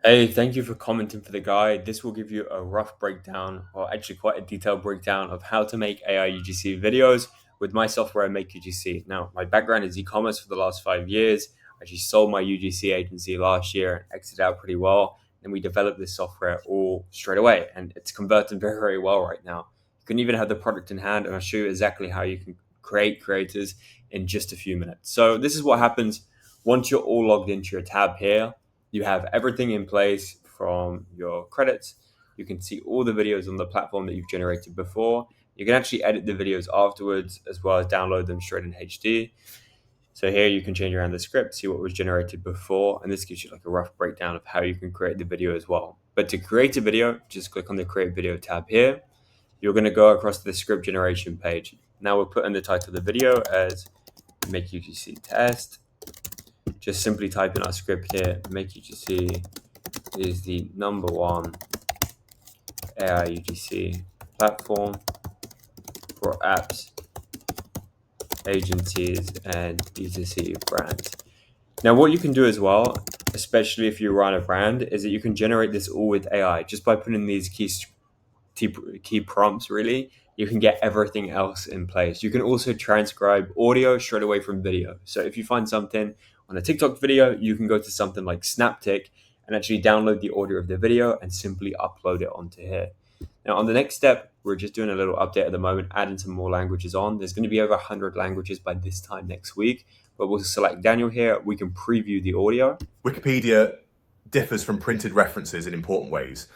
Hey, thank you for commenting for the guide. This will give you a rough breakdown, or actually quite a detailed breakdown of how to make AI UGC videos with my software MakeUGC. Now, my background is e-commerce for the last 5 years. I actually sold my UGC agency last year and exited out pretty well. And we developed this software all straight away, and it's converting very, very well right now. You can even have the product in hand, and I'll show you exactly how you can create creators in just a few minutes. So this is what happens once you're all logged into your tab here. You have everything in place from your credits. You can see all the videos on the platform that you've generated before. You can actually edit the videos afterwards as well as download them straight in HD. So here you can change around the script, see what was generated before, and this gives you like a rough breakdown of how you can create the video as well. But to create a video, just click on the Create Video tab here. You're going to go across to the script generation page. Now we'll put in the title of the video as Make UGC Test. Just simply type in our script here. MakeUGC is the #1 AI UGC platform for apps, agencies, and D2C brands. Now, what you can do as well, especially if you run a brand, is that you can generate this all with AI just by putting these key prompts. Really, you can get everything else in place. You can also transcribe audio straight away from video. So if you find something on a TikTok video, you can go to something like Snaptic and actually download the audio of the video and simply upload it onto here. Now, on the next step, we're just doing a little update at the moment, adding some more languages on. There's going to be over 100 languages by this time next week, but we'll select Daniel here. We can preview the audio. Wikipedia differs from printed references in important ways.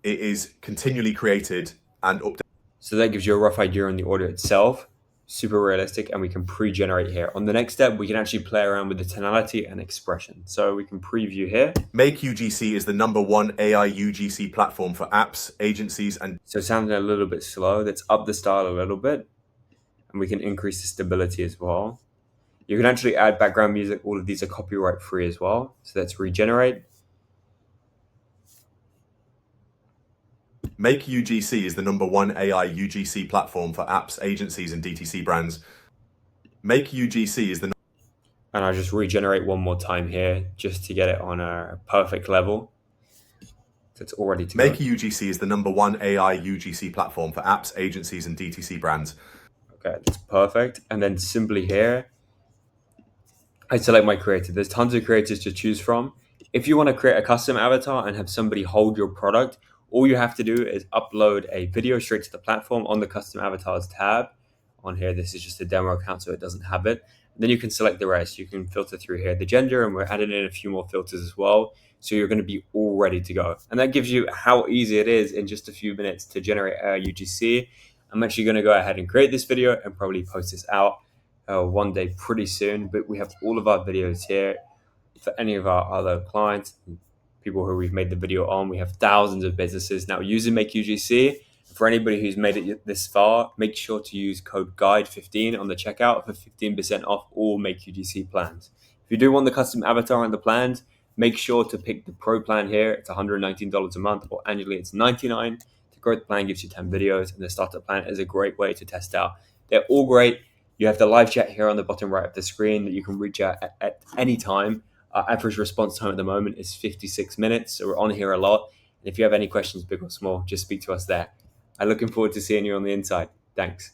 It is continually created and updated. So that gives you a rough idea on the audio itself. Super realistic, and we can pre-generate here. On the next step, we can actually play around with the tonality and expression. So we can preview here. MakeUGC is the #1 AI UGC platform for apps, agencies, and... So it sounded a little bit slow. Let's up the style a little bit, and we can increase the stability as well. You can actually add background music. All of these are copyright free as well. So let's regenerate. MakeUGC is the #1 AI UGC platform for apps, agencies, and DTC brands. MakeUGC is the... And I'll just regenerate one more time here just to get it on a perfect level. So it's all ready to go. MakeUGC is the #1 AI UGC platform for apps, agencies, and DTC brands. Okay, that's perfect. And then simply here, I select my creator. There's tons of creators to choose from. If you want to create a custom avatar and have somebody hold your product, all you have to do is upload a video straight to the platform on the custom avatars tab. On here, this is just a demo account, so it doesn't have it. And then you can select the rest. You can filter through here the gender, and we're adding in a few more filters as well. So you're going to be all ready to go. And that gives you how easy it is in just a few minutes to generate a UGC. I'm actually going to go ahead and create this video and probably post this out one day pretty soon. But we have all of our videos here for any of our other clients, people who we've made the video on. We have thousands of businesses now using MakeUGC. For anybody who's made it this far, make sure to use code GUIDE15 on the checkout for 15% off all MakeUGC plans. If you do want the custom avatar and the plans, make sure to pick the Pro plan here. It's $119 a month, or annually it's $99. The growth plan gives you 10 videos, and the starter plan is a great way to test out. They're all great. You have the live chat here on the bottom right of the screen that you can reach out at any time. Our average response time at the moment is 56 minutes, so we're on here a lot. And if you have any questions, big or small, just speak to us there. I'm looking forward to seeing you on the inside. Thanks.